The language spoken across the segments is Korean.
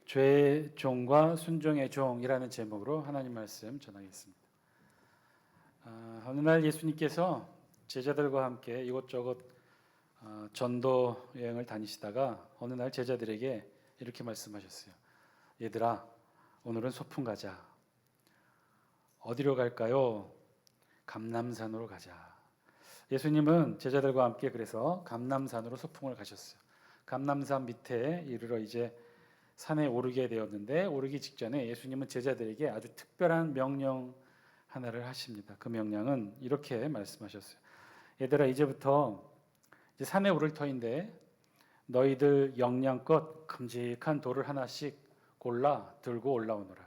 죄의 종과 순종의 종이라는 제목으로 하나님 말씀 전하겠습니다. 어느 날 예수님께서 제자들과 함께 이곳저곳 전도 여행을 다니시다가 어느 날 제자들에게 이렇게 말씀하셨어요. 얘들아, 오늘은 소풍 가자. 어디로 갈까요? 감람산으로 가자. 예수님은 제자들과 함께 그래서 감람산으로 소풍을 가셨어요. 감람산 밑에 이르러 이제 산에 오르게 되었는데, 오르기 직전에 예수님은 제자들에게 아주 특별한 명령 하나를 하십니다. 그 명령은 이렇게 말씀하셨어요. 얘들아, 이제부터 이제 산에 오를 터인데 너희들 영양껏 큼직한 돌을 하나씩 골라 들고 올라오너라.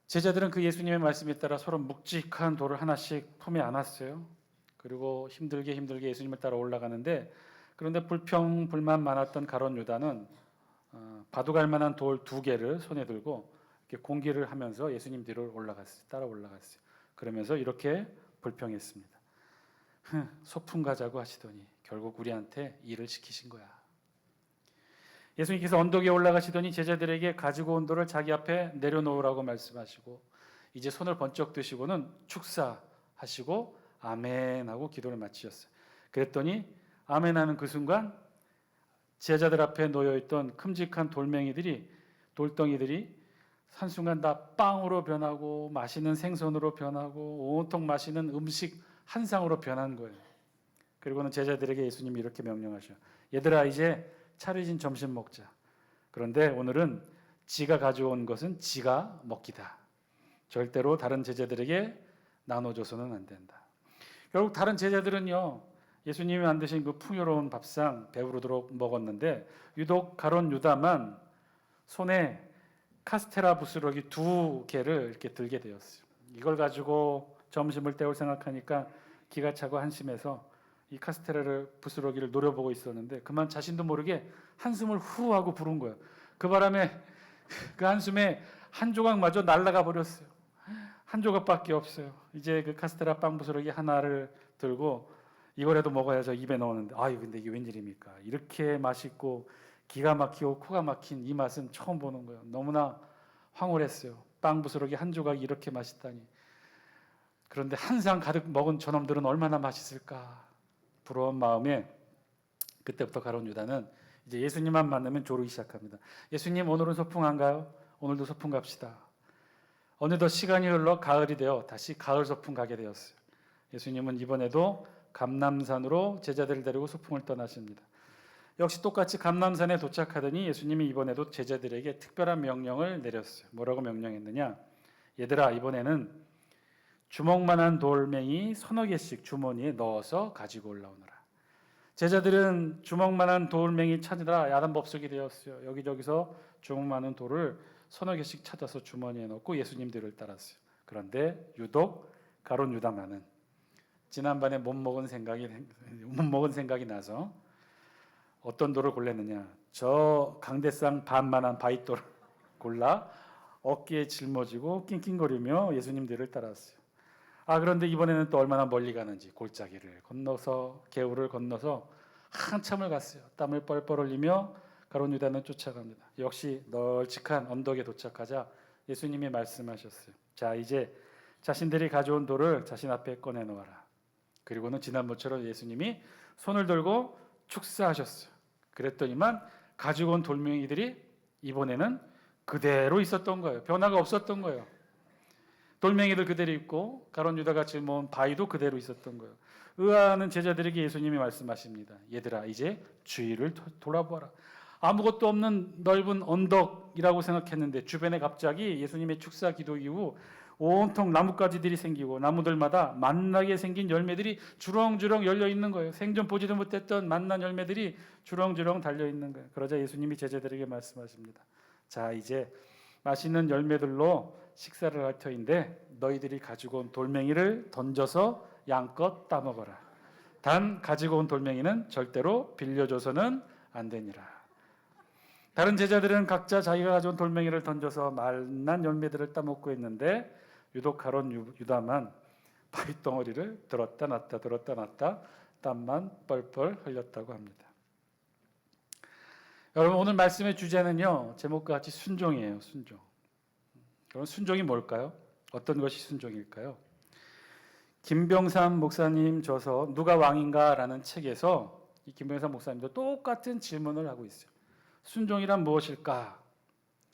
제자들은 그 예수님의 말씀에 따라 서로 묵직한 돌을 하나씩 품에 안았어요. 그리고 힘들게 예수님을 따라 올라가는데, 그런데 불평불만 많았던 가룟 유다는 바둑알 만한 돌 2개를 손에 들고 이렇게 공기를 하면서 예수님 뒤로 따라 올라갔어요. 그러면서 이렇게 불평했습니다. 소풍 가자고 하시더니 결국 우리한테 일을 시키신 거야. 예수님께서 언덕에 올라가시더니 제자들에게 가지고 온 돌을 자기 앞에 내려놓으라고 말씀하시고, 이제 손을 번쩍 드시고는 축사하시고 아멘 하고 기도를 마치셨어요. 그랬더니 아멘 하는 그 순간 제자들 앞에 놓여있던 큼직한 돌덩이들이 한순간 다 빵으로 변하고 맛있는 생선으로 변하고 온통 맛있는 음식 한 상으로 변한 거예요. 그리고는 제자들에게 예수님이 이렇게 명령하셔. 얘들아, 이제 차려진 점심 먹자. 그런데 오늘은 지가 가져온 것은 지가 먹기다. 절대로 다른 제자들에게 나눠줘서는 안 된다. 결국 다른 제자들은요, 예수님이 만드신 그 풍요로운 밥상 배부르도록 먹었는데, 유독 가룟 유다만 손에 카스테라 부스러기 2개를 이렇게 들게 되었어요. 이걸 가지고 점심을 때울 생각하니까 기가 차고 한심해서 이 카스테라를 부스러기를 노려보고 있었는데, 그만 자신도 모르게 한숨을 후 하고 부른 거예요. 그 바람에 그 한숨에 한 조각마저 날아가 버렸어요. 한 조각밖에 없어요. 이제 그 카스테라 빵 부스러기 하나를 들고 이거라도 먹어야죠 입에 넣었는데, 아유 근데 이게 웬일입니까? 이렇게 맛있고 기가 막히고 코가 막힌 이 맛은 처음 보는 거예요. 너무나 황홀했어요. 빵 부스러기 한 조각이 이렇게 맛있다니. 그런데 한 상 가득 먹은 저놈들은 얼마나 맛있을까? 부러운 마음에 그때부터 가룟 유다는 이제 예수님만 만나면 조르기 시작합니다. 예수님, 오늘은 소풍 안 가요? 오늘도 소풍 갑시다. 어느덧 시간이 흘러 가을이 되어 다시 가을 소풍 가게 되었어요. 예수님은 이번에도 감람산으로 제자들을 데리고 소풍을 떠나십니다. 역시 똑같이 감람산에 도착하더니 예수님이 이번에도 제자들에게 특별한 명령을 내렸어요. 뭐라고 명령했느냐? 얘들아, 이번에는 주먹만한 돌멩이 3-4개씩 주머니에 넣어서 가지고 올라오너라. 제자들은 주먹만한 돌멩이 찾으라 야단법석이 되었어요. 여기저기서 주먹만한 돌을 3-4개씩 찾아서 주머니에 넣고 예수님 뒤를 따랐어요. 그런데 유독 가룟 유다만은 지난번에 못 먹은 생각이 나서 어떤 돌을 골랐느냐? 저 강대상 반만한 바윗돌을 골라 어깨에 짊어지고 낑낑거리며 예수님 뒤를 따랐어요. 그런데 이번에는 또 얼마나 멀리 가는지 골짜기를 건너서 개울을 건너서 한참을 갔어요. 땀을 뻘뻘 흘리며 가룟 유다는 쫓아갑니다. 역시 널찍한 언덕에 도착하자 예수님이 말씀하셨어요. 자, 이제 자신들이 가져온 돌을 자신 앞에 꺼내 놓아라. 그리고는 지난번처럼 예수님이 손을 들고 축사하셨어요. 그랬더니만 가지고 온 돌멩이들이 이번에는 그대로 있었던 거예요. 변화가 없었던 거예요. 돌멩이들 그대로 있고 가룟 유다가 짊어온 바위도 그대로 있었던 거예요. 의아하는 제자들에게 예수님이 말씀하십니다. 얘들아, 이제 주위를 돌아보아라. 아무것도 없는 넓은 언덕이라고 생각했는데 주변에 갑자기 예수님의 축사 기도 이후 온통 나뭇가지들이 생기고 나무들마다 만나게 생긴 열매들이 주렁주렁 열려 있는 거예요. 생전 보지도 못했던 만난 열매들이 주렁주렁 달려 있는 거예요. 그러자 예수님이 제자들에게 말씀하십니다. 자, 이제 맛있는 열매들로 식사를 할 터인데 너희들이 가지고 온 돌멩이를 던져서 양껏 따먹어라. 단 가지고 온 돌멩이는 절대로 빌려줘서는 안 되니라. 다른 제자들은 각자 자기가 가져온 돌멩이를 던져서 맛난 열매들을 따먹고 있는데 유독 가룟 유다만 바윗덩어리를 들었다 놨다 땀만 뻘뻘 흘렸다고 합니다. 여러분 오늘 말씀의 주제는요. 제목과 같이 순종이에요. 순종. 그럼 순종이 뭘까요? 어떤 것이 순종일까요? 김병삼 목사님 저서 누가 왕인가라는 책에서 이 김병삼 목사님도 똑같은 질문을 하고 있어요. 순종이란 무엇일까?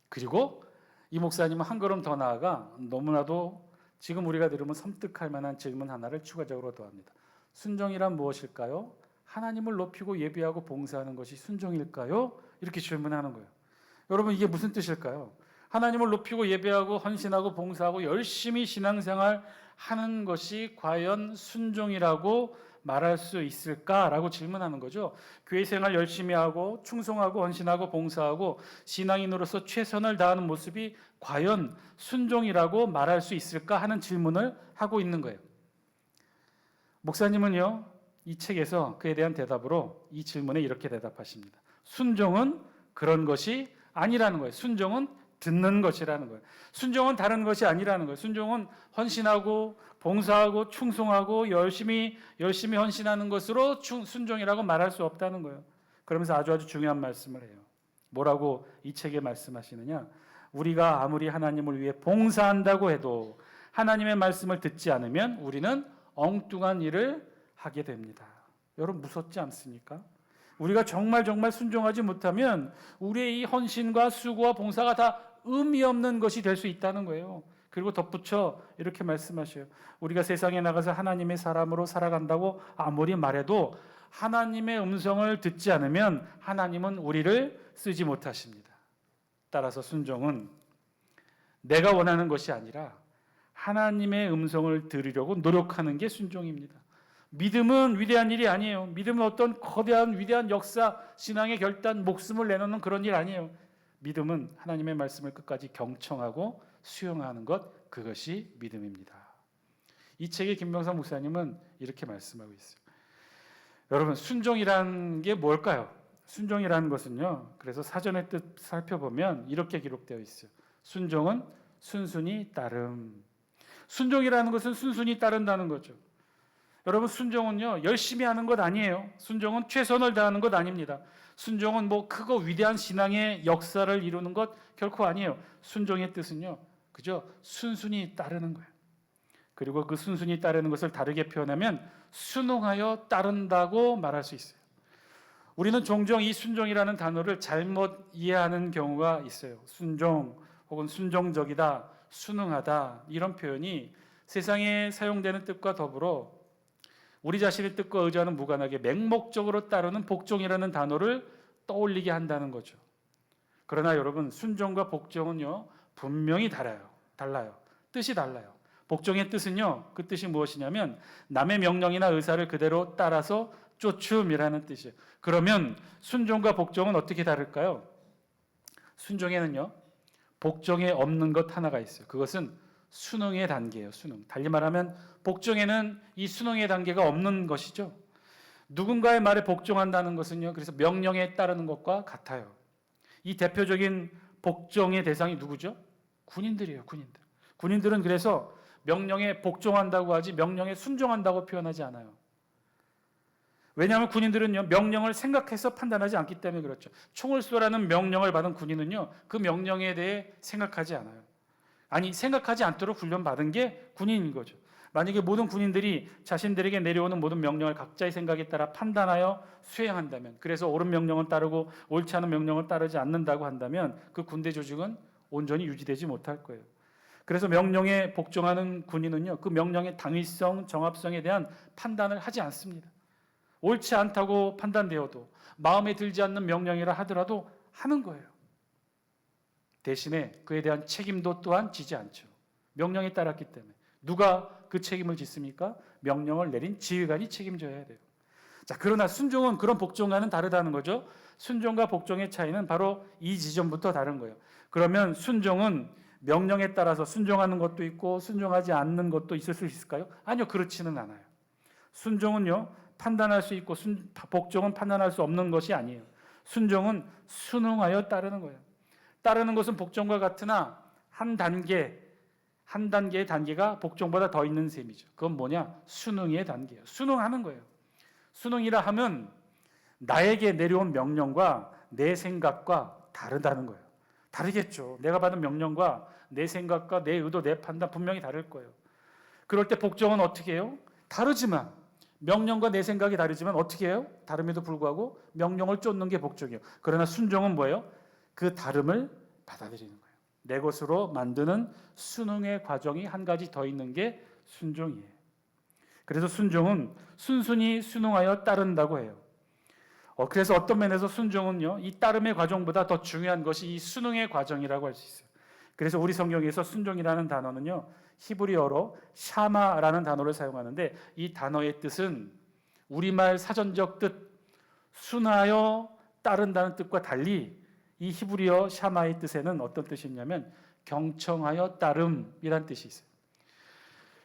그리고 이 목사님은 한 걸음 더 나아가 너무나도 지금 우리가 들으면 섬뜩할 만한 질문 하나를 추가적으로 더합니다. 순종이란 무엇일까요? 하나님을 높이고 예배하고 봉사하는 것이 순종일까요? 이렇게 질문하는 거예요. 여러분 이게 무슨 뜻일까요? 하나님을 높이고 예배하고 헌신하고 봉사하고 열심히 신앙생활 하는 것이 과연 순종이라고 말할 수 있을까라고 질문하는 거죠. 교회 생활 열심히 하고 충성하고 헌신하고 봉사하고 신앙인으로서 최선을 다하는 모습이 과연 순종이라고 말할 수 있을까 하는 질문을 하고 있는 거예요. 목사님은요, 이 책에서 그에 대한 대답으로 이 질문에 이렇게 대답하십니다. 순종은 그런 것이 아니라는 거예요. 순종은 듣는 것이라는 거예요. 순종은 다른 것이 아니라는 거예요. 순종은 헌신하고 봉사하고 충성하고 열심히 헌신하는 것으로 순종이라고 말할 수 없다는 거예요. 그러면서 아주 중요한 말씀을 해요. 뭐라고 이 책에 말씀하시느냐? 우리가 아무리 하나님을 위해 봉사한다고 해도 하나님의 말씀을 듣지 않으면 우리는 엉뚱한 일을 하게 됩니다. 여러분 무섭지 않습니까? 우리가 정말 순종하지 못하면 우리의 이 헌신과 수고와 봉사가 다 의미 없는 것이 될 수 있다는 거예요. 그리고 덧붙여 이렇게 말씀하셔요. 우리가 세상에 나가서 하나님의 사람으로 살아간다고 아무리 말해도 하나님의 음성을 듣지 않으면 하나님은 우리를 쓰지 못하십니다. 따라서 순종은 내가 원하는 것이 아니라 하나님의 음성을 들으려고 노력하는 게 순종입니다. 믿음은 위대한 일이 아니에요. 믿음은 어떤 거대한 위대한 역사, 신앙의 결단, 목숨을 내놓는 그런 일 아니에요. 믿음은 하나님의 말씀을 끝까지 경청하고 수용하는 것, 그것이 믿음입니다. 이 책의 김병삼 목사님은 이렇게 말씀하고 있어요. 여러분 순종이란 게 뭘까요? 순종이라는 것은요. 그래서 사전의 뜻 살펴보면 이렇게 기록되어 있어요. 순종은 순순히 따름. 순종이라는 것은 순순히 따른다는 거죠. 여러분 순종은요 열심히 하는 것 아니에요. 순종은 최선을 다하는 것 아닙니다. 순종은 뭐 크고 위대한 신앙의 역사를 이루는 것 결코 아니에요. 순종의 뜻은요 그저 순순히 따르는 거예요. 그리고 그 순순히 따르는 것을 다르게 표현하면 순응하여 따른다고 말할 수 있어요. 우리는 종종 이 순종이라는 단어를 잘못 이해하는 경우가 있어요. 순종 혹은 순종적이다, 순응하다 이런 표현이 세상에 사용되는 뜻과 더불어 우리 자신의 뜻과 의지와는 무관하게 맹목적으로 따르는 복종이라는 단어를 떠올리게 한다는 거죠. 그러나 여러분 순종과 복종은요 분명히 달라요. 뜻이 달라요. 복종의 뜻은요 그 뜻이 무엇이냐면 남의 명령이나 의사를 그대로 따라서 쫓음이라는 뜻이에요. 그러면 순종과 복종은 어떻게 다를까요? 순종에는요 복종에 없는 것 하나가 있어요. 그것은 순응의 단계예요. 순응. 달리 말하면 복종에는 이 순응의 단계가 없는 것이죠. 누군가의 말에 복종한다는 것은요. 그래서 명령에 따르는 것과 같아요. 이 대표적인 복종의 대상이 누구죠? 군인들이에요. 군인들. 군인들은 그래서 명령에 복종한다고 하지 명령에 순종한다고 표현하지 않아요. 왜냐하면 군인들은요 명령을 생각해서 판단하지 않기 때문에 그렇죠. 총을 쏘라는 명령을 받은 군인은요 그 명령에 대해 생각하지 않아요. 아니 생각하지 않도록 훈련받은 게 군인인 거죠. 만약에 모든 군인들이 자신들에게 내려오는 모든 명령을 각자의 생각에 따라 판단하여 수행한다면, 그래서 옳은 명령은 따르고 옳지 않은 명령을 따르지 않는다고 한다면 그 군대 조직은 온전히 유지되지 못할 거예요. 그래서 명령에 복종하는 군인은요 그 명령의 당위성, 정합성에 대한 판단을 하지 않습니다. 옳지 않다고 판단되어도 마음에 들지 않는 명령이라 하더라도 하는 거예요. 대신에 그에 대한 책임도 또한 지지 않죠. 명령에 따랐기 때문에. 누가 그 책임을 짓습니까? 명령을 내린 지휘관이 책임져야 돼요. 자, 그러나 순종은 그런 복종과는 다르다는 거죠. 순종과 복종의 차이는 바로 이 지점부터 다른 거예요. 그러면 순종은 명령에 따라서 순종하는 것도 있고 순종하지 않는 것도 있을 수 있을까요? 아니요, 그렇지는 않아요. 순종은요 판단할 수 있고 복종은 판단할 수 없는 것이 아니에요. 순종은 순응하여 따르는 거예요. 따르는 것은 복종과 같으나 한 단계의 단계가 복종보다 더 있는 셈이죠. 그건 뭐냐? 순응의 단계예요. 순응하는 거예요. 순응이라 하면 나에게 내려온 명령과 내 생각과 다르다는 거예요. 다르겠죠. 내가 받은 명령과 내 생각과 내 의도, 내 판단 분명히 다를 거예요. 그럴 때 복종은 어떻게 해요? 다르지만 명령과 내 생각이 다르지만 어떻게 해요? 다름에도 불구하고 명령을 쫓는 게 복종이에요. 그러나 순종은 뭐예요? 그 다름을 받아들이는 거예요. 내 것으로 만드는 순응의 과정이 한 가지 더 있는 게 순종이에요. 그래서 순종은 순순히 순응하여 따른다고 해요. 그래서 어떤 면에서 순종은요, 이 따름의 과정보다 더 중요한 것이 이 순응의 과정이라고 할 수 있어요. 그래서 우리 성경에서 순종이라는 단어는요, 히브리어로 샤마라는 단어를 사용하는데 이 단어의 뜻은 우리말 사전적 뜻 순하여 따른다는 뜻과 달리 이 히브리어 샤마의 뜻에는 어떤 뜻이 있냐면 경청하여 따름이라는 뜻이 있어요.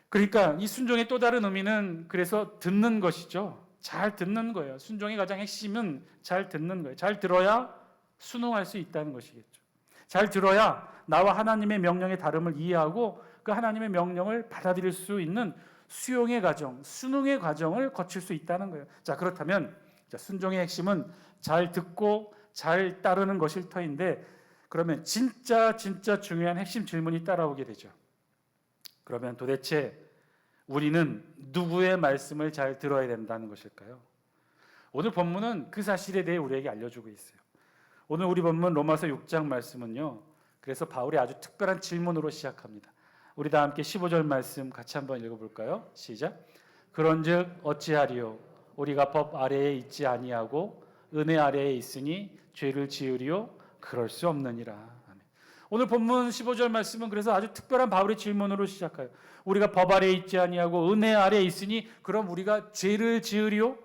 그러니까 이 순종의 또 다른 의미는 그래서 듣는 것이죠. 잘 듣는 거예요. 순종의 가장 핵심은 잘 듣는 거예요. 잘 들어야 순응할 수 있다는 것이겠죠. 잘 들어야 나와 하나님의 명령의 다름을 이해하고 그 하나님의 명령을 받아들일 수 있는 수용의 과정, 순응의 과정을 거칠 수 있다는 거예요. 자, 그렇다면 순종의 핵심은 잘 듣고 잘 따르는 것일 터인데, 그러면 진짜 중요한 핵심 질문이 따라오게 되죠. 그러면 도대체 우리는 누구의 말씀을 잘 들어야 된다는 것일까요? 오늘 본문은 그 사실에 대해 우리에게 알려주고 있어요. 오늘 우리 본문 로마서 6장 말씀은요, 그래서 바울이 아주 특별한 질문으로 시작합니다. 우리 다 함께 15절 말씀 같이 한번 읽어볼까요? 시작. 그런즉 어찌하리요? 우리가 법 아래에 있지 아니하고 은혜 아래에 있으니 죄를 지으리요? 그럴 수 없느니라. 아멘. 오늘 본문 15절 말씀은 그래서 아주 특별한 바울의 질문으로 시작해요. 우리가 법 아래에 있지 아니하고 은혜 아래에 있으니 그럼 우리가 죄를 지으리요?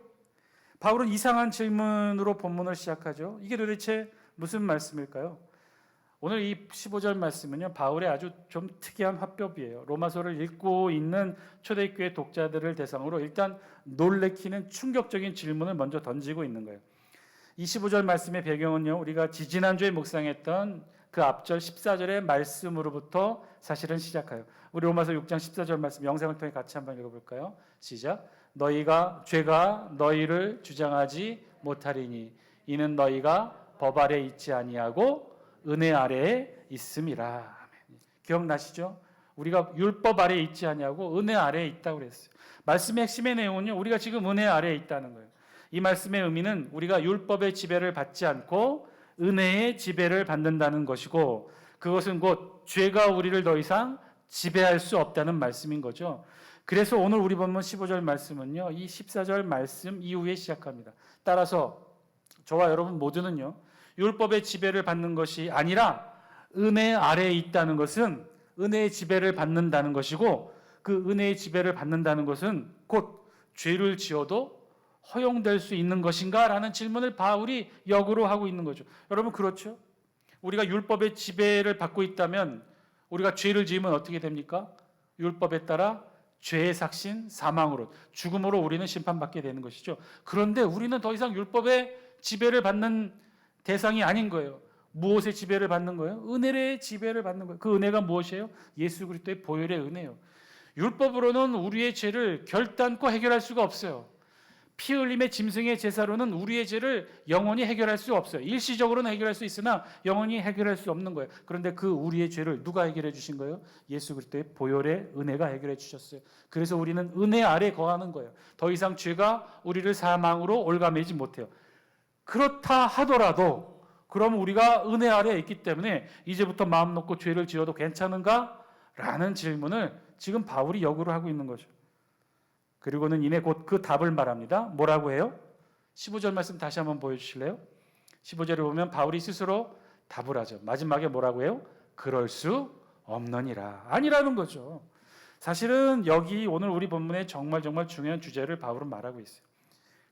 바울은 이상한 질문으로 본문을 시작하죠. 이게 도대체 무슨 말씀일까요? 오늘 이 15절 말씀은요, 바울의 아주 좀 특이한 화법이에요. 로마서를 읽고 있는 초대교회 독자들을 대상으로 일단 놀래키는 충격적인 질문을 먼저 던지고 있는 거예요. 이 15절 말씀의 배경은요, 우리가 지지난주에 묵상했던 그 앞절 14절의 말씀으로부터 사실은 시작해요. 우리 로마서 6장 14절 말씀 영상을 통해 같이 한번 읽어볼까요? 시작. 죄가 너희를 주장하지 못하리니 이는 너희가 법 아래 있지 아니하고 은혜 아래에 있음이라. 기억나시죠? 우리가 율법 아래에 있지 아니하고 은혜 아래에 있다고 그랬어요. 말씀의 핵심의 내용은요, 우리가 지금 은혜 아래에 있다는 거예요. 이 말씀의 의미는 우리가 율법의 지배를 받지 않고 은혜의 지배를 받는다는 것이고, 그것은 곧 죄가 우리를 더 이상 지배할 수 없다는 말씀인 거죠. 그래서 오늘 우리 본문 15절 말씀은요, 이 14절 말씀 이후에 시작합니다. 따라서 저와 여러분 모두는요, 율법의 지배를 받는 것이 아니라 은혜 아래에 있다는 것은 은혜의 지배를 받는다는 것이고, 그 은혜의 지배를 받는다는 것은 곧 죄를 지어도 허용될 수 있는 것인가? 라는 질문을 바울이 역으로 하고 있는 거죠. 여러분 그렇죠? 우리가 율법의 지배를 받고 있다면 우리가 죄를 지으면 어떻게 됩니까? 율법에 따라 죄의 삭신, 사망으로, 죽음으로 우리는 심판받게 되는 것이죠. 그런데 우리는 더 이상 율법의 지배를 받는 대상이 아닌 거예요. 무엇의 지배를 받는 거예요? 은혜의 지배를 받는 거예요. 그 은혜가 무엇이에요? 예수 그리스도의 보혈의 은혜예요. 율법으로는 우리의 죄를 결단코 해결할 수가 없어요. 피 흘림의 짐승의 제사로는 우리의 죄를 영원히 해결할 수 없어요. 일시적으로는 해결할 수 있으나 영원히 해결할 수 없는 거예요. 그런데 그 우리의 죄를 누가 해결해 주신 거예요? 예수 그리스도의 보혈의 은혜가 해결해 주셨어요. 그래서 우리는 은혜 아래 거하는 거예요. 더 이상 죄가 우리를 사망으로 올가매지 못해요. 그렇다 하더라도 그럼 우리가 은혜 아래에 있기 때문에 이제부터 마음 놓고 죄를 지어도 괜찮은가? 라는 질문을 지금 바울이 역으로 하고 있는 거죠. 그리고는 이내 곧 그 답을 말합니다. 뭐라고 해요? 15절 말씀 다시 한번 보여주실래요? 15절에 보면 바울이 스스로 답을 하죠. 마지막에 뭐라고 해요? 그럴 수 없느니라. 아니라는 거죠. 사실은 여기 오늘 우리 본문에 정말 중요한 주제를 바울은 말하고 있어요.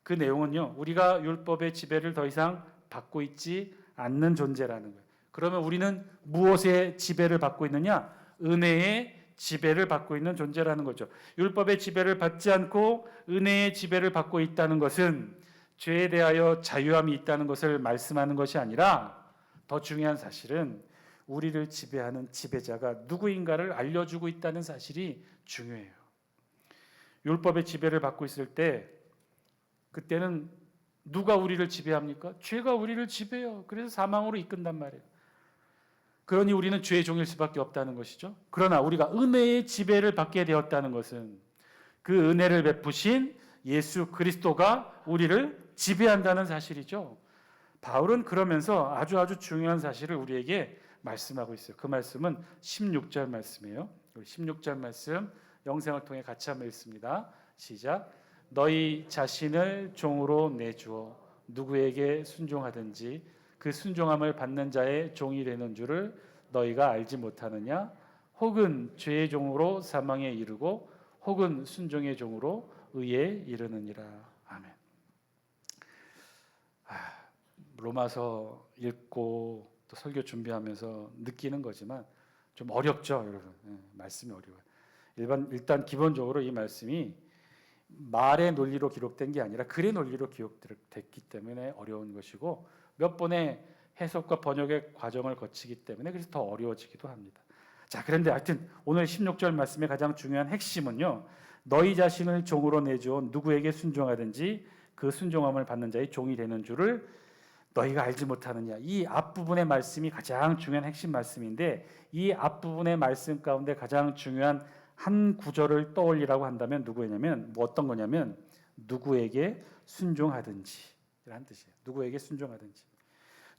그 내용은요, 우리가 율법의 지배를 더 이상 받고 있지 않는 존재라는 거예요. 그러면 우리는 무엇의 지배를 받고 있느냐? 은혜의 지배를 받고 있는 존재라는 거죠. 율법의 지배를 받지 않고 은혜의 지배를 받고 있다는 것은 죄에 대하여 자유함이 있다는 것을 말씀하는 것이 아니라 더 중요한 사실은 우리를 지배하는 지배자가 누구인가를 알려주고 있다는 사실이 중요해요. 율법의 지배를 받고 있을 때 그때는 누가 우리를 지배합니까? 죄가 우리를 지배해요. 그래서 사망으로 이끈단 말이에요. 그러니 우리는 죄의 종일 수밖에 없다는 것이죠. 그러나 우리가 은혜의 지배를 받게 되었다는 것은 그 은혜를 베푸신 예수 그리스도가 우리를 지배한다는 사실이죠. 바울은 그러면서 아주 중요한 사실을 우리에게 말씀하고 있어요. 그 말씀은 16절 말씀이에요. 16절 말씀 영생을 통해 같이 한번 읽습니다. 시작. 너희 자신을 종으로 내주어 누구에게 순종하든지 그 순종함을 받는 자의 종이 되는 줄을 너희가 알지 못하느냐? 혹은 죄의 종으로 사망에 이르고 혹은 순종의 종으로 의에 이르느니라. 아멘. 로마서 읽고 또 설교 준비하면서 느끼는 거지만 좀 어렵죠, 여러분. 말씀이 어려워요. 일단 기본적으로 이 말씀이 말의 논리로 기록된 게 아니라 글의 논리로 기록됐기 때문에 어려운 것이고 몇 번의 해석과 번역의 과정을 거치기 때문에 그래서 더 어려워지기도 합니다. 자, 그런데 하여튼 오늘 16절 말씀의 가장 중요한 핵심은요. 너희 자신을 종으로 내주어 누구에게 순종하든지 그 순종함을 받는 자의 종이 되는 줄을 너희가 알지 못하느냐. 이 앞부분의 말씀이 가장 중요한 핵심 말씀인데 이 앞부분의 말씀 가운데 가장 중요한 한 구절을 떠올리라고 한다면 누구냐면 어떤 거냐면 누구에게 순종하든지 이란 뜻이에요. 누구에게 순종하든지.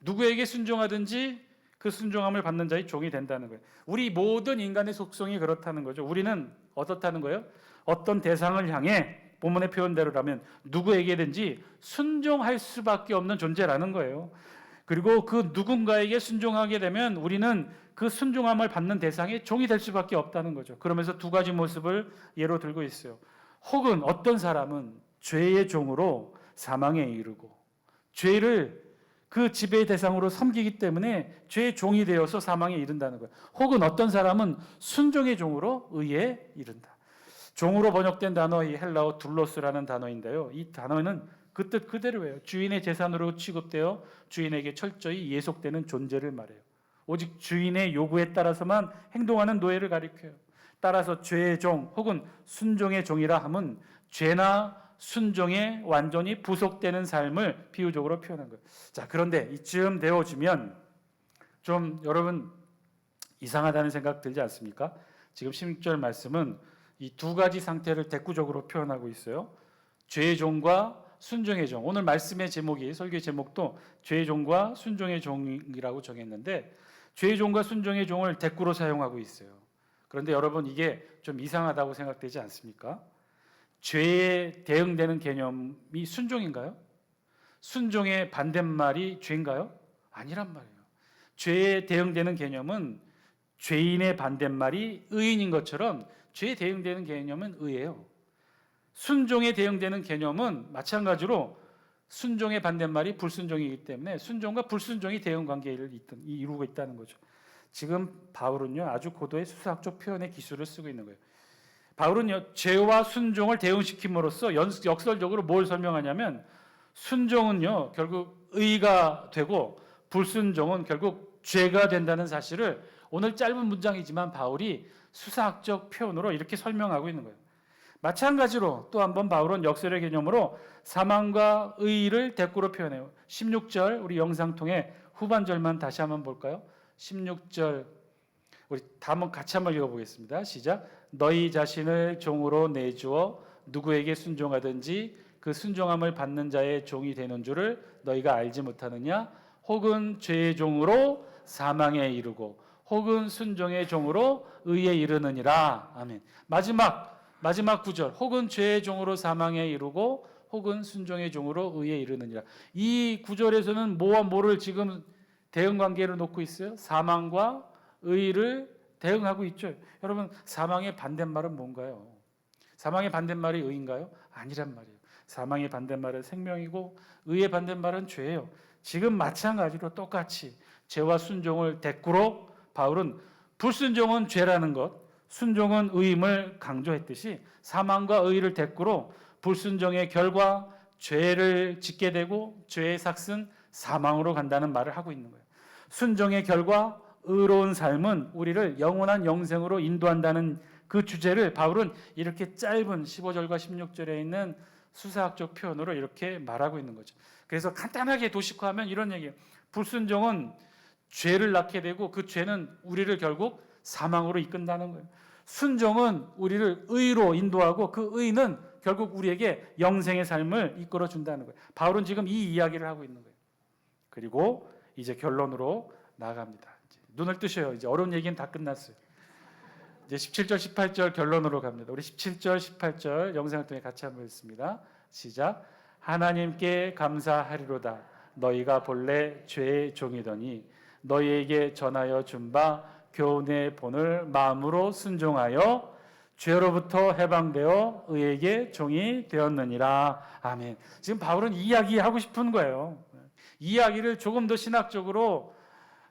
누구에게 순종하든지 그 순종함을 받는 자의 종이 된다는 거예요. 우리 모든 인간의 속성이 그렇다는 거죠. 우리는 어떻다는 거예요? 어떤 대상을 향해 본문의 표현대로라면 누구에게든지 순종할 수밖에 없는 존재라는 거예요. 그리고 그 누군가에게 순종하게 되면 우리는 그 순종함을 받는 대상의 종이 될 수밖에 없다는 거죠. 그러면서 두 가지 모습을 예로 들고 있어요. 혹은 어떤 사람은 죄의 종으로 사망에 이르고 죄를 그 지배의 대상으로 섬기기 때문에 죄의 종이 되어서 사망에 이른다는 거예요. 혹은 어떤 사람은 순종의 종으로 의에 이른다. 종으로 번역된 단어 이 헬라어 둘로스라는 단어인데요. 이 단어는 그 뜻 그대로예요. 주인의 재산으로 취급되어 주인에게 철저히 예속되는 존재를 말해요. 오직 주인의 요구에 따라서만 행동하는 노예를 가리켜요. 따라서 죄의 종 혹은 순종의 종이라 함은 죄나 순종에 완전히 부속되는 삶을 비유적으로 표현한 거예요. 자, 그런데 이쯤 되어지면 좀 여러분 이상하다는 생각 들지 않습니까? 지금 16절 말씀은 이 두 가지 상태를 대꾸적으로 표현하고 있어요. 죄의 종과 순종의 종. 오늘 말씀의 제목이 설교의 제목도 죄의 종과 순종의 종이라고 정했는데 죄의 종과 순종의 종을 대꾸로 사용하고 있어요. 그런데 여러분 이게 좀 이상하다고 생각되지 않습니까? 죄에 대응되는 개념이 순종인가요? 순종의 반대말이 죄인가요? 아니란 말이에요. 죄에 대응되는 개념은 죄인의 반대말이 의인인 것처럼 죄에 대응되는 개념은 의예요. 순종에 대응되는 개념은 마찬가지로 순종의 반대말이 불순종이기 때문에 순종과 불순종이 대응 관계를 이루고 있다는 거죠. 지금 바울은요 아주 고도의 수사학적 표현의 기술을 쓰고 있는 거예요. 바울은요 죄와 순종을 대응시킴으로써 역설적으로 뭘 설명하냐면 순종은요 결국 의가 되고 불순종은 결국 죄가 된다는 사실을 오늘 짧은 문장이지만 바울이 수사학적 표현으로 이렇게 설명하고 있는 거예요. 마찬가지로 또 한 번 바울은 역설의 개념으로 사망과 의를 대꾸로 표현해요. 16절 우리 영상 통해 후반절만 다시 한번 볼까요? 16절 우리 다 한번 같이 한번 읽어보겠습니다. 시작. 너희 자신을 종으로 내주어 누구에게 순종하든지 그 순종함을 받는 자의 종이 되는 줄을 너희가 알지 못하느냐? 혹은 죄의 종으로 사망에 이르고 혹은 순종의 종으로 의에 이르느니라. 아멘. 마지막 구절. 혹은 죄의 종으로 사망에 이르고 혹은 순종의 종으로 의에 이르느니라. 이 구절에서는 뭐와 뭐를 지금 대응 관계로 놓고 있어요? 사망과 의를 대응하고 있죠. 여러분 사망의 반대말은 뭔가요? 사망의 반대말이 의인가요? 아니란 말이에요. 사망의 반대말은 생명이고 의의 반대말은 죄예요. 지금 마찬가지로 똑같이 죄와 순종을 대꾸로 바울은 불순종은 죄라는 것, 순종은 의임을 강조했듯이 사망과 의를 대꾸로 불순종의 결과 죄를 짓게 되고 죄의 삭은 사망으로 간다는 말을 하고 있는 거예요. 순종의 결과 의로운 삶은 우리를 영원한 영생으로 인도한다는 그 주제를 바울은 이렇게 짧은 15절과 16절에 있는 수사학적 표현으로 이렇게 말하고 있는 거죠. 그래서 간단하게 도식화하면 이런 얘기예요. 불순종은 죄를 낳게 되고 그 죄는 우리를 결국 사망으로 이끈다는 거예요. 순종은 우리를 의로 인도하고 그 의는 결국 우리에게 영생의 삶을 이끌어 준다는 거예요. 바울은 지금 이 이야기를 하고 있는 거예요. 그리고 이제 결론으로 나아갑니다. 이제 눈을 뜨셔요. 이제 어려운 얘기는 다 끝났어요. 이제 17절, 18절 결론으로 갑니다. 우리 17절, 18절 영상을 통해 같이 한번 읽습니다. 시작. 하나님께 감사하리로다. 너희가 본래 죄의 종이더니 너희에게 전하여 준 바 교훈의 본을 마음으로 순종하여 죄로부터 해방되어 의에게 종이 되었느니라. 아멘. 지금 바울은 이 이야기 하고 싶은 거예요. 이 이야기를 조금 더 신학적으로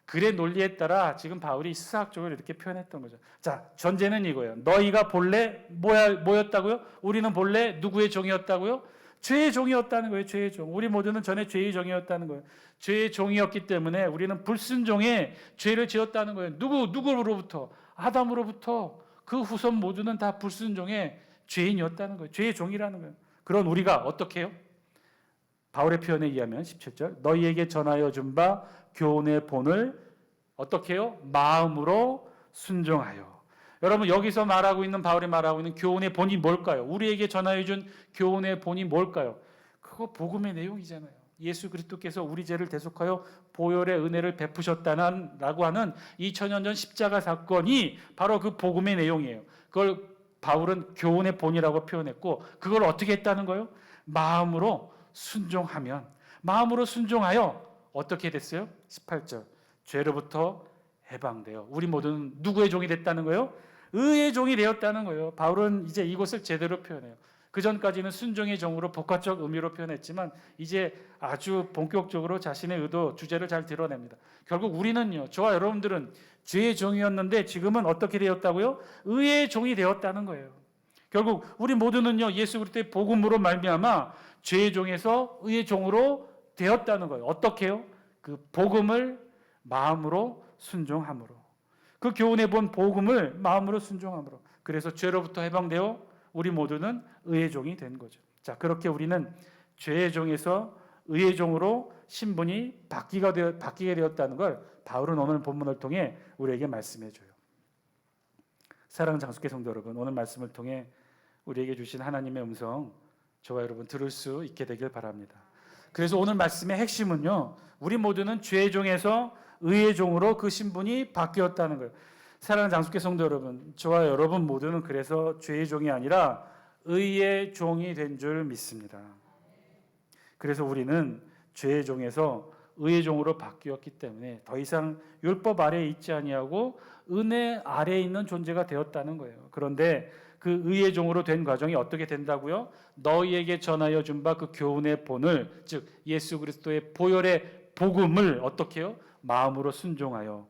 글의 논리에 따라 지금 바울이 수사학적으로 이렇게 표현했던 거죠. 자, 전제는 이거예요. 너희가 본래 뭐였다고요? 우리는 본래 누구의 종이었다고요? 죄의 종이었다는 거예요. 죄의 종. 우리 모두는 전에 죄의 종이었다는 거예요. 죄의 종이었기 때문에 우리는 불순종의 죄를 지었다는 거예요. 누구로부터? 아담으로부터. 그 후손 모두는 다 불순종의 죄인이었다는 거예요. 죄의 종이라는 거예요. 그런 우리가 어떻게 해요? 바울의 표현에 의하면 17절 너희에게 전하여 준 바 교훈의 본을 어떻게 해요? 마음으로 순종하여. 여러분 여기서 말하고 있는 바울이 말하고 있는 교훈의 본이 뭘까요? 우리에게 전하여 준 교훈의 본이 뭘까요? 그거 복음의 내용이잖아요. 예수 그리스도께서 우리 죄를 대속하여 보혈의 은혜를 베푸셨다라고 하는 2000년 전 십자가 사건이 바로 그 복음의 내용이에요. 그걸 바울은 교훈의 본이라고 표현했고 그걸 어떻게 했다는 거예요? 마음으로 순종하면 마음으로 순종하여 어떻게 됐어요? 18절 죄로부터 해방돼요. 우리 모두는 누구의 종이 됐다는 거예요? 의의 종이 되었다는 거예요. 바울은 이제 이것을 제대로 표현해요. 그 전까지는 순종의 종으로 복합적 의미로 표현했지만 이제 아주 본격적으로 자신의 의도, 주제를 잘 드러냅니다. 결국 우리는요, 저와 여러분들은 죄의 종이었는데 지금은 어떻게 되었다고요? 의의 종이 되었다는 거예요. 결국 우리 모두는요, 예수 그리스도의 복음으로 말미암아 죄의 종에서 의의 종으로 되었다는 거예요. 어떻게요? 그 복음을 마음으로 순종함으로. 그 교훈에 본 복음을 마음으로 순종함으로. 그래서 죄로부터 해방되어 우리 모두는 의의 종이 된 거죠. 자, 그렇게 우리는 죄의 종에서 의의 종으로 신분이 바뀌게 되었다는 걸 바울은 오늘 본문을 통해 우리에게 말씀해 줘요. 사랑하는 장수교 성도 여러분, 오늘 말씀을 통해 우리에게 주신 하나님의 음성 저와 여러분 들을 수 있게 되길 바랍니다. 그래서 오늘 말씀의 핵심은요, 우리 모두는 죄의 종에서 의의 종으로 그 신분이 바뀌었다는 거예요. 사랑하는 장수교 성도 여러분, 저와 여러분 모두는 그래서 죄의 종이 아니라 의의 종이 된 줄 믿습니다. 그래서 우리는 죄의 종에서 의의 종으로 바뀌었기 때문에 더 이상 율법 아래에 있지 아니하고 은혜 아래에 있는 존재가 되었다는 거예요. 그런데 그 의의 종으로 된 과정이 어떻게 된다고요? 너희에게 전하여 준 바 그 교훈의 본을, 즉 예수 그리스도의 보혈의 복음을 어떻게 해요? 마음으로 순종하여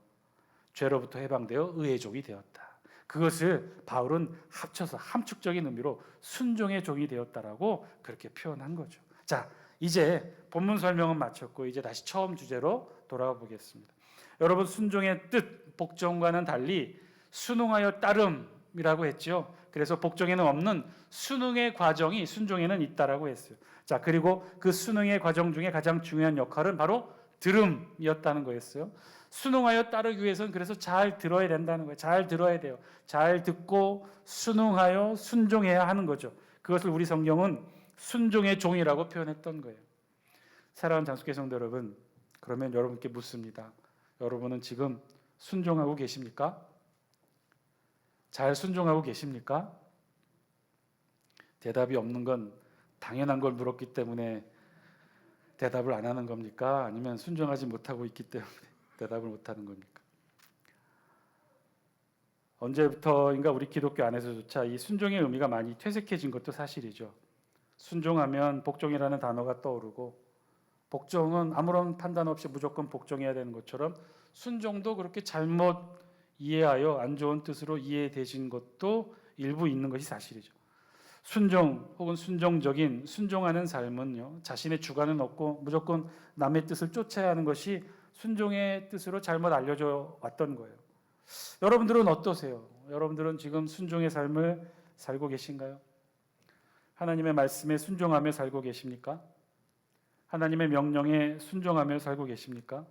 죄로부터 해방되어 의의 종이 되었다. 그것을 바울은 합쳐서 함축적인 의미로 순종의 종이 되었다라고 그렇게 표현한 거죠. 자, 이제 본문 설명은 마쳤고 이제 다시 처음 주제로 돌아가 보겠습니다. 여러분, 순종의 뜻, 복종과는 달리 순응하여 따름이라고 했죠. 그래서 복종에는 없는 순응의 과정이 순종에는 있다라고 했어요. 자, 그리고 그 순응의 과정 중에 가장 중요한 역할은 바로 들음이었다는 거였어요. 순응하여 따르기 위해서는 그래서 잘 들어야 된다는 거예요. 잘 들어야 돼요. 잘 듣고 순응하여 순종해야 하는 거죠. 그것을 우리 성경은 순종의 종이라고 표현했던 거예요. 사랑하는 장수교 성도 여러분, 그러면 여러분께 묻습니다. 여러분은 지금 순종하고 계십니까? 잘 순종하고 계십니까? 대답이 없는 건 당연한 걸 물었기 때문에 대답을 안 하는 겁니까? 아니면 순종하지 못하고 있기 때문에 대답을 못하는 겁니까? 언제부터인가 우리 기독교 안에서조차 이 순종의 의미가 많이 퇴색해진 것도 사실이죠. 순종하면 복종이라는 단어가 떠오르고 복종은 아무런 판단 없이 무조건 복종해야 되는 것처럼 순종도 그렇게 잘못 이해하여 안 좋은 뜻으로 이해되신 것도 일부 있는 것이 사실이죠. 순종 혹은 순종적인 순종하는 삶은요, 자신의 주관은 없고 무조건 남의 뜻을 쫓아야 하는 것이 순종의 뜻으로 잘못 알려져 왔던 거예요. 여러분들은 어떠세요? 여러분들은 지금 순종의 삶을 살고 계신가요? 하나님의 말씀에 순종하며 살고 계십니까? 하나님의 명령에 순종하며 살고 계십니까?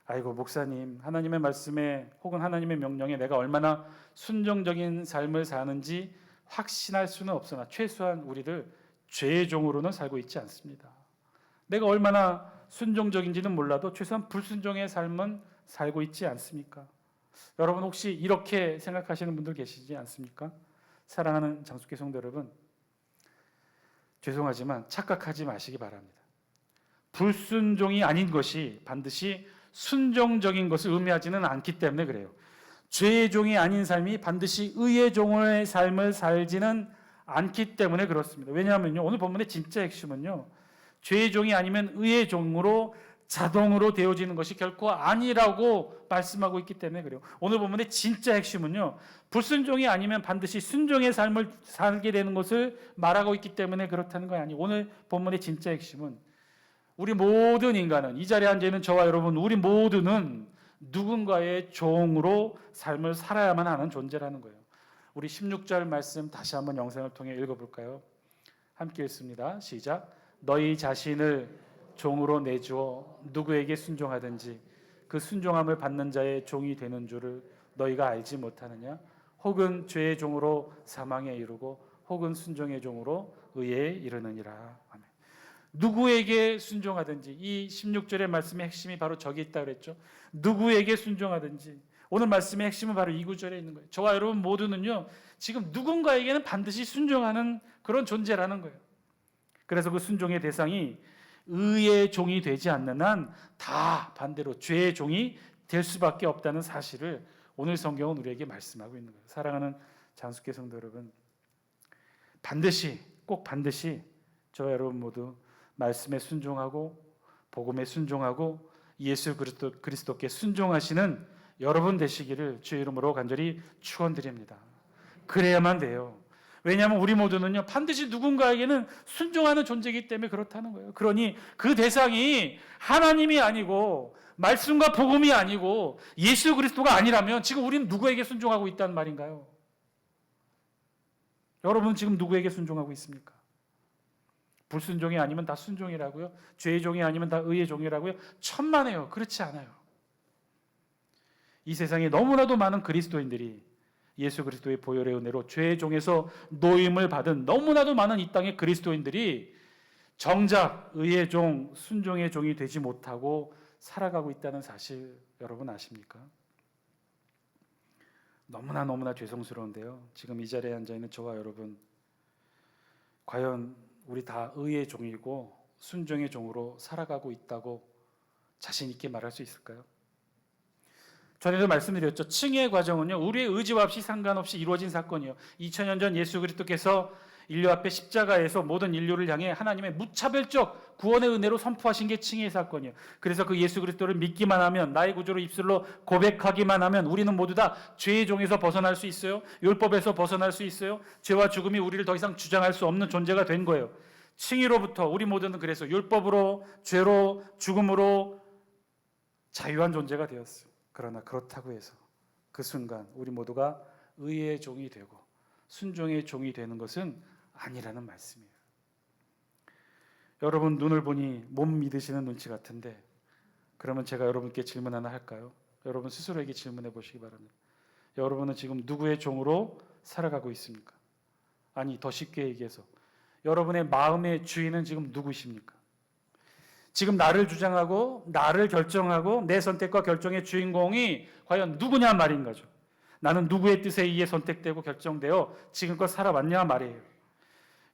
아이고 목사님, 하나님의 말씀에 혹은 하나님의 명령에 내가 얼마나 순종적인 삶을 사는지 확신할 수는 없으나 최소한 우리들 죄의 종으로는 살고 있지 않습니다. 내가 얼마나 순종적인지는 몰라도 최소한 불순종의 삶은 살고 있지 않습니까? 여러분 혹시 이렇게 생각하시는 분들 계시지 않습니까? 사랑하는 장수교 성도 여러분, 죄송하지만 착각하지 마시기 바랍니다. 불순종이 아닌 것이 반드시 순종적인 것을 의미하지는 않기 때문에 그래요. 죄의 종이 아닌 삶이 반드시 의의 종의 삶을 살지는 않기 때문에 그렇습니다. 왜냐하면요, 오늘 본문의 진짜 핵심은요, 죄의 종이 아니면 의의 종으로 자동으로 되어지는 것이 결코 아니라고 말씀하고 있기 때문에 그래요. 오늘 본문의 진짜 핵심은요, 불순종이 아니면 반드시 순종의 삶을 살게 되는 것을 말하고 있기 때문에 그렇다는 거 아니에요. 오늘 본문의 진짜 핵심은 우리 모든 인간은, 이 자리에 앉아있는 저와 여러분, 우리 모두는 누군가의 종으로 삶을 살아야만 하는 존재라는 거예요. 우리 16절 말씀 다시 한번 영상을 통해 읽어볼까요? 함께 읽습니다. 시작. 너희 자신을 종으로 내주어 누구에게 순종하든지 그 순종함을 받는 자의 종이 되는 줄을 너희가 알지 못하느냐? 혹은 죄의 종으로 사망에 이르고 혹은 순종의 종으로 의에 이르느니라. 아멘. 누구에게 순종하든지, 이 16절의 말씀의 핵심이 바로 저기 있다 그랬죠. 누구에게 순종하든지. 오늘 말씀의 핵심은 바로 이 구절에 있는 거예요. 저와 여러분 모두는요, 지금 누군가에게는 반드시 순종하는 그런 존재라는 거예요. 그래서 그 순종의 대상이 의의 종이 되지 않는 한 다 반대로 죄의 종이 될 수밖에 없다는 사실을 오늘 성경은 우리에게 말씀하고 있는 거예요. 사랑하는 장수교 성도 여러분, 반드시, 꼭 반드시 저와 여러분 모두 말씀에 순종하고 복음에 순종하고 예수 그리스도께 순종하시는 여러분 되시기를 주의 이름으로 간절히 축원드립니다. 그래야만 돼요. 왜냐하면 우리 모두는요, 반드시 누군가에게는 순종하는 존재이기 때문에 그렇다는 거예요. 그러니 그 대상이 하나님이 아니고 말씀과 복음이 아니고 예수 그리스도가 아니라면 지금 우리는 누구에게 순종하고 있다는 말인가요? 여러분 지금 누구에게 순종하고 있습니까? 불순종이 아니면 다 순종이라고요? 죄의 종이 아니면 다 의의 종이라고요? 천만에요. 그렇지 않아요. 이 세상에 너무나도 많은 그리스도인들이 예수 그리스도의 보혈의 은혜로 죄의 종에서 노임을 받은 너무나도 많은 이 땅의 그리스도인들이 정작 의의 종, 순종의 종이 되지 못하고 살아가고 있다는 사실 여러분 아십니까? 너무나 죄송스러운데요. 지금 이 자리에 앉아있는 저와 여러분, 과연 우리 다 의의 종이고 순종의 종으로 살아가고 있다고 자신 있게 말할 수 있을까요? 전에도 말씀드렸죠. 칭의 과정은요, 우리의 의지와 없이 상관없이 이루어진 사건이에요. 2000년 전 예수 그리스도께서 인류 앞에 십자가에서 모든 인류를 향해 하나님의 무차별적 구원의 은혜로 선포하신 게 칭의 사건이에요. 그래서 그 예수 그리스도를 믿기만 하면, 나의 구주로 입술로 고백하기만 하면 우리는 모두 다 죄의 종에서 벗어날 수 있어요. 율법에서 벗어날 수 있어요. 죄와 죽음이 우리를 더 이상 주장할 수 없는 존재가 된 거예요. 칭의로부터 우리 모두는 그래서 율법으로, 죄로, 죽음으로 자유한 존재가 되었어요. 그러나 그렇다고 해서 그 순간 우리 모두가 의의 종이 되고 순종의 종이 되는 것은 아니라는 말씀이에요. 여러분 눈을 보니 못 믿으시는 눈치 같은데, 그러면 제가 여러분께 질문 하나 할까요? 여러분 스스로에게 질문해 보시기 바랍니다. 여러분은 지금 누구의 종으로 살아가고 있습니까? 아니, 더 쉽게 얘기해서 여러분의 마음의 주인은 지금 누구십니까? 지금 나를 주장하고 나를 결정하고 내 선택과 결정의 주인공이 과연 누구냐 말인 거죠. 나는 누구의 뜻에 의해 선택되고 결정되어 지금껏 살아왔냐 말이에요.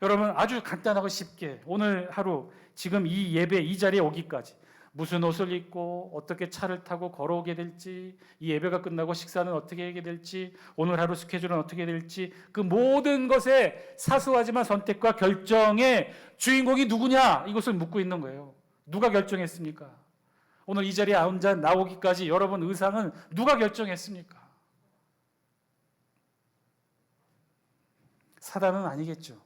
여러분 아주 간단하고 쉽게 오늘 하루 지금 이 예배 이 자리에 오기까지 무슨 옷을 입고 어떻게 차를 타고 걸어오게 될지, 이 예배가 끝나고 식사는 어떻게 하게 될지, 오늘 하루 스케줄은 어떻게 될지, 그 모든 것의 사소하지만 선택과 결정의 주인공이 누구냐, 이것을 묻고 있는 거예요. 누가 결정했습니까? 오늘 이 자리에 혼자 나오기까지 여러분 의상은 누가 결정했습니까? 사단은 아니겠죠.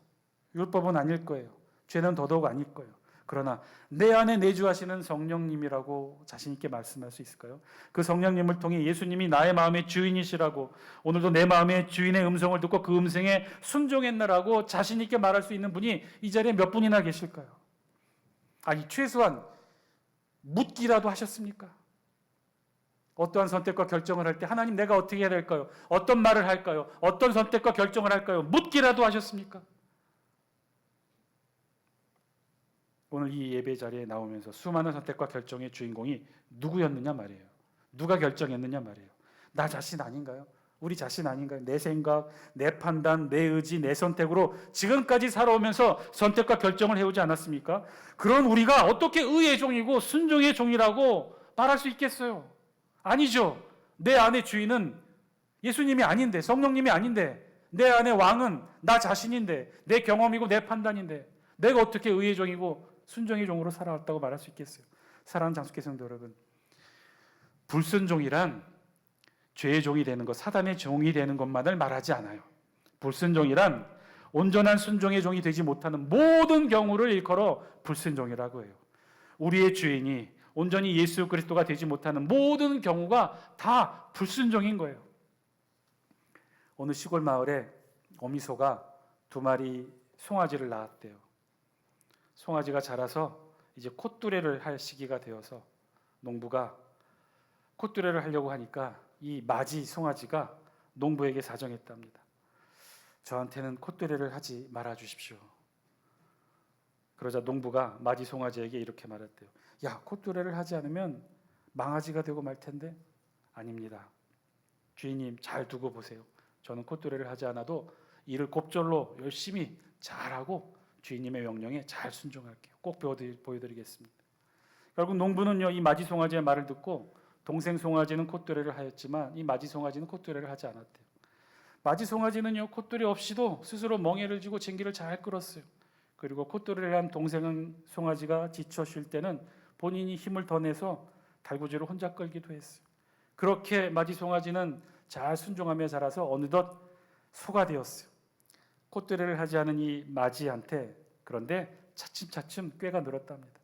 율법은 아닐 거예요. 죄는 더더욱 아닐 거예요. 그러나 내 안에 내주하시는 성령님이라고 자신 있게 말씀할 수 있을까요? 그 성령님을 통해 예수님이 나의 마음의 주인이시라고, 오늘도 내 마음의 주인의 음성을 듣고 그 음성에 순종했나라고 자신 있게 말할 수 있는 분이 이 자리에 몇 분이나 계실까요? 아니, 최소한 묻기라도 하셨습니까? 어떠한 선택과 결정을 할 때 하나님, 내가 어떻게 해야 될까요? 어떤 말을 할까요? 어떤 선택과 결정을 할까요? 묻기라도 하셨습니까? 오늘 이 예배 자리에 나오면서 수많은 선택과 결정의 주인공이 누구였느냐 말이에요. 누가 결정했느냐 말이에요. 나 자신 아닌가요? 우리 자신 아닌가요? 내 생각, 내 판단, 내 의지, 내 선택으로 지금까지 살아오면서 선택과 결정을 해오지 않았습니까? 그런 우리가 어떻게 의의 종이고 순종의 종이라고 말할 수 있겠어요? 아니죠. 내 안의 주인은 예수님이 아닌데, 성령님이 아닌데, 내 안의 왕은 나 자신인데, 내 경험이고 내 판단인데, 내가 어떻게 의의 종이고 순종의 종으로 살아왔다고 말할 수 있겠어요? 사랑하는 장수교 성도 여러분, 불순종이란 죄의 종이 되는 것, 사단의 종이 되는 것만을 말하지 않아요. 불순종이란 온전한 순종의 종이 되지 못하는 모든 경우를 일컬어 불순종이라고 해요. 우리의 주인이 온전히 예수 그리스도가 되지 못하는 모든 경우가 다 불순종인 거예요. 어느 시골 마을에 어미소가 2마리 송아지를 낳았대요. 송아지가 자라서 이제 콧뚜레를 할 시기가 되어서 농부가 콧뚜레를 하려고 하니까 이 맞이 송아지가 농부에게 사정했답니다. 저한테는 콧뚜레를 하지 말아 주십시오. 그러자 농부가 맞이 송아지에게 이렇게 말했대요. 야, 콧뚜레를 하지 않으면 망아지가 되고 말 텐데. 아닙니다. 주인님, 잘 두고 보세요. 저는 콧뚜레를 하지 않아도 일을 곱절로 열심히 잘하고 주인님의 명령에 잘 순종할게요. 꼭 보여드리겠습니다. 결국 농부는요, 이 맞이 송아지의 말을 듣고 동생 송아지는 콧뚜레를 하였지만 이 맞이 송아지는 콧뚜레를 하지 않았대요. 맞이 송아지는요, 콧뚜레 없이도 스스로 멍에를 쥐고 쟁기를 잘 끌었어요. 그리고 콧뚜레를 한 동생 송아지가 지쳐 쉴 때는 본인이 힘을 더 내서 달구지를 혼자 끌기도 했어요. 그렇게 맞이 송아지는 잘 순종하며 자라서 어느덧 소가 되었어요. 콧뚜레를 하지 않은 이 맞이한테 그런데 차츰차츰 꾀가 늘었답니다.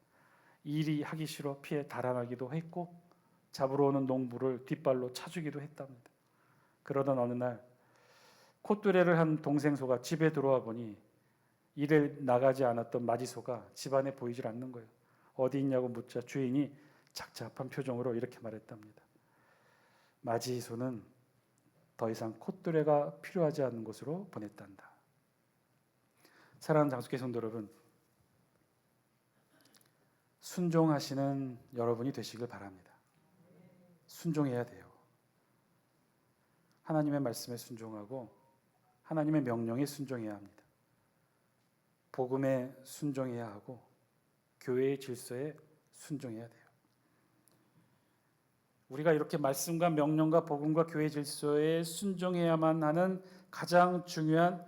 일이 하기 싫어 피해 달아나기도 했고 잡으러 오는 농부를 뒷발로 차주기도 했답니다. 그러던 어느 날 콧뚜레를 한 동생 소가 집에 들어와 보니 일에 나가지 않았던 맞이소가 집안에 보이질 않는 거예요. 어디 있냐고 묻자 주인이 착잡한 표정으로 이렇게 말했답니다. 맞이소는 더 이상 콧뚜레가 필요하지 않는 곳으로 보냈단다. 사랑하는 장수교 성도 여러분, 순종하시는 여러분이 되시길 바랍니다. 순종해야 돼요. 하나님의 말씀에 순종하고 하나님의 명령에 순종해야 합니다. 복음에 순종해야 하고 교회의 질서에 순종해야 돼요. 우리가 이렇게 말씀과 명령과 복음과 교회 질서에 순종해야만 하는 가장 중요한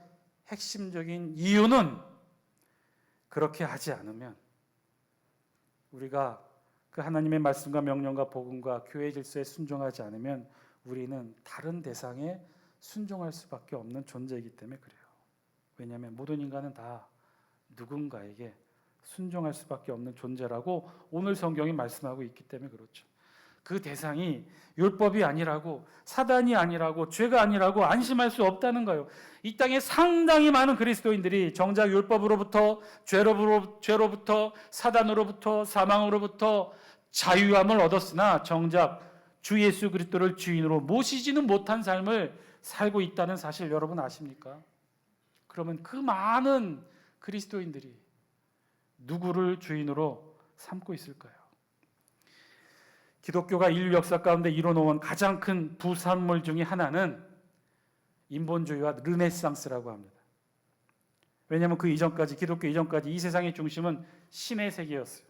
핵심적인 이유는 그렇게 하지 않으면 우리가 그 하나님의 말씀과 명령과 복음과 교회 질서에 순종하지 않으면 우리는 다른 대상에 순종할 수밖에 없는 존재이기 때문에 그래요. 왜냐하면 모든 인간은 다 누군가에게 순종할 수밖에 없는 존재라고 오늘 성경이 말씀하고 있기 때문에 그렇죠. 그 대상이 율법이 아니라고 사단이 아니라고 죄가 아니라고 안심할 수 없다는 거예요. 이 땅에 상당히 많은 그리스도인들이 정작 율법으로부터 죄로부터 사단으로부터 사망으로부터 자유함을 얻었으나 정작 주 예수 그리스도를 주인으로 모시지는 못한 삶을 살고 있다는 사실 여러분 아십니까? 그러면 그 많은 그리스도인들이 누구를 주인으로 삼고 있을까요? 기독교가 인류 역사 가운데 이뤄놓은 가장 큰 부산물 중에 하나는 인본주의와 르네상스라고 합니다. 왜냐하면 그 이전까지, 기독교 이전까지 이 세상의 중심은 신의 세계였어요.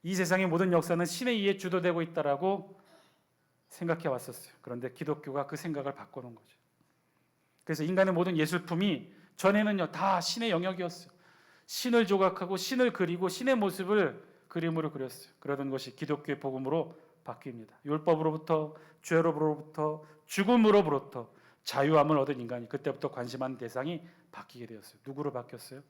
이 세상의 모든 역사는 신에 의해 주도되고 있다라고 생각해 왔었어요. 그런데 기독교가 그 생각을 바꿔놓은 거죠. 그래서 인간의 모든 예술품이 전에는요 다 신의 영역이었어요. 신을 조각하고 신을 그리고 신의 모습을 그림으로 그렸어요. 그러던 것이 기독교의 복음으로 바뀝니다. 율법으로부터 죄로부터 죽음으로부터 자유함을 얻은 인간이 그때부터 관심하는 대상이 바뀌게 되었어요. 누구로 바뀌었어요?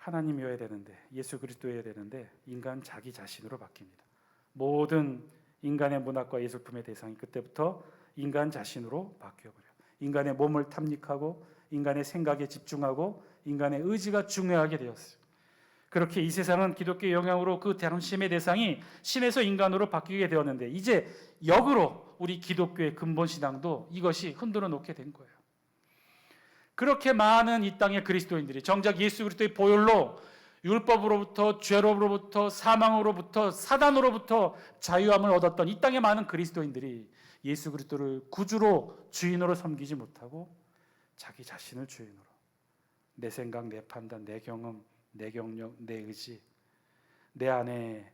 하나님이어야 되는데, 예수 그리스도여야 되는데 인간 자기 자신으로 바뀝니다. 모든 인간의 문학과 예술품의 대상이 그때부터 인간 자신으로 바뀌어버려요. 인간의 몸을 탐닉하고 인간의 생각에 집중하고 인간의 의지가 중요하게 되었어요. 그렇게 이 세상은 기독교의 영향으로 그 당심의 대상이 신에서 인간으로 바뀌게 되었는데, 이제 역으로 우리 기독교의 근본 신앙도 이것이 흔들어 놓게 된 거예요. 그렇게 많은 이 땅의 그리스도인들이 정작 예수 그리스도의 보혈로 율법으로부터, 죄로부터, 사망으로부터, 사단으로부터 자유함을 얻었던 이 땅의 많은 그리스도인들이 예수 그리스도를 구주로, 주인으로 섬기지 못하고 자기 자신을 주인으로, 내 생각, 내 판단, 내 경험, 내 경력, 내 의지, 내 안에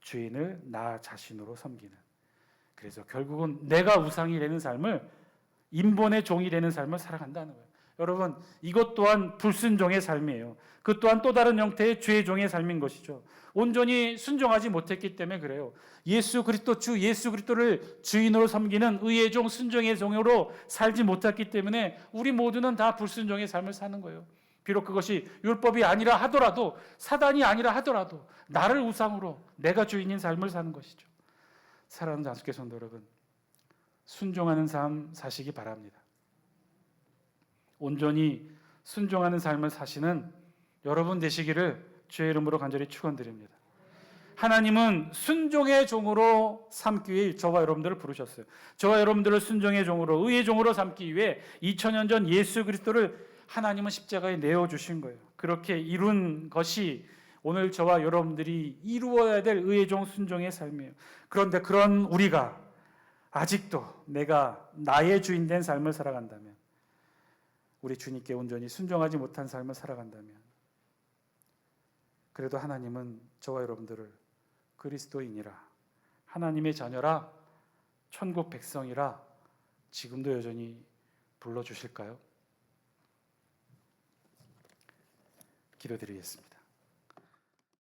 주인을 나 자신으로 섬기는, 그래서 결국은 내가 우상이 되는 삶을, 인본의 종이 되는 삶을 살아간다는 거예요. 여러분, 이것 또한 불순종의 삶이에요. 그 또한 또 다른 형태의 죄의 종의 삶인 것이죠. 온전히 순종하지 못했기 때문에 그래요. 예수 그리스도 주 예수 그리스도를 주인으로 섬기는 의의 종, 순종의 종으로 살지 못했기 때문에 우리 모두는 다 불순종의 삶을 사는 거예요. 비록 그것이 율법이 아니라 하더라도, 사단이 아니라 하더라도 나를 우상으로 내가 주인인 삶을 사는 것이죠. 사랑하는 자숙교 성도 여러분, 순종하는 삶 사시기 바랍니다. 온전히 순종하는 삶을 사시는 여러분 되시기를 주의 이름으로 간절히 축원드립니다. 하나님은 순종의 종으로 삼기 위해 저와 여러분들을 부르셨어요. 저와 여러분들을 순종의 종으로, 의의 종으로 삼기 위해 2000년 전 예수 그리스도를 하나님은 십자가에 내어주신 거예요. 그렇게 이룬 것이 오늘 저와 여러분들이 이루어야 될 의의 종, 순종의 삶이에요. 그런데 그런 우리가 아직도 내가 나의 주인 된 삶을 살아간다면, 우리 주님께 온전히 순종하지 못한 삶을 살아간다면, 그래도 하나님은 저와 여러분들을 그리스도인이라, 하나님의 자녀라, 천국 백성이라 지금도 여전히 불러주실까요? 기도드리겠습니다.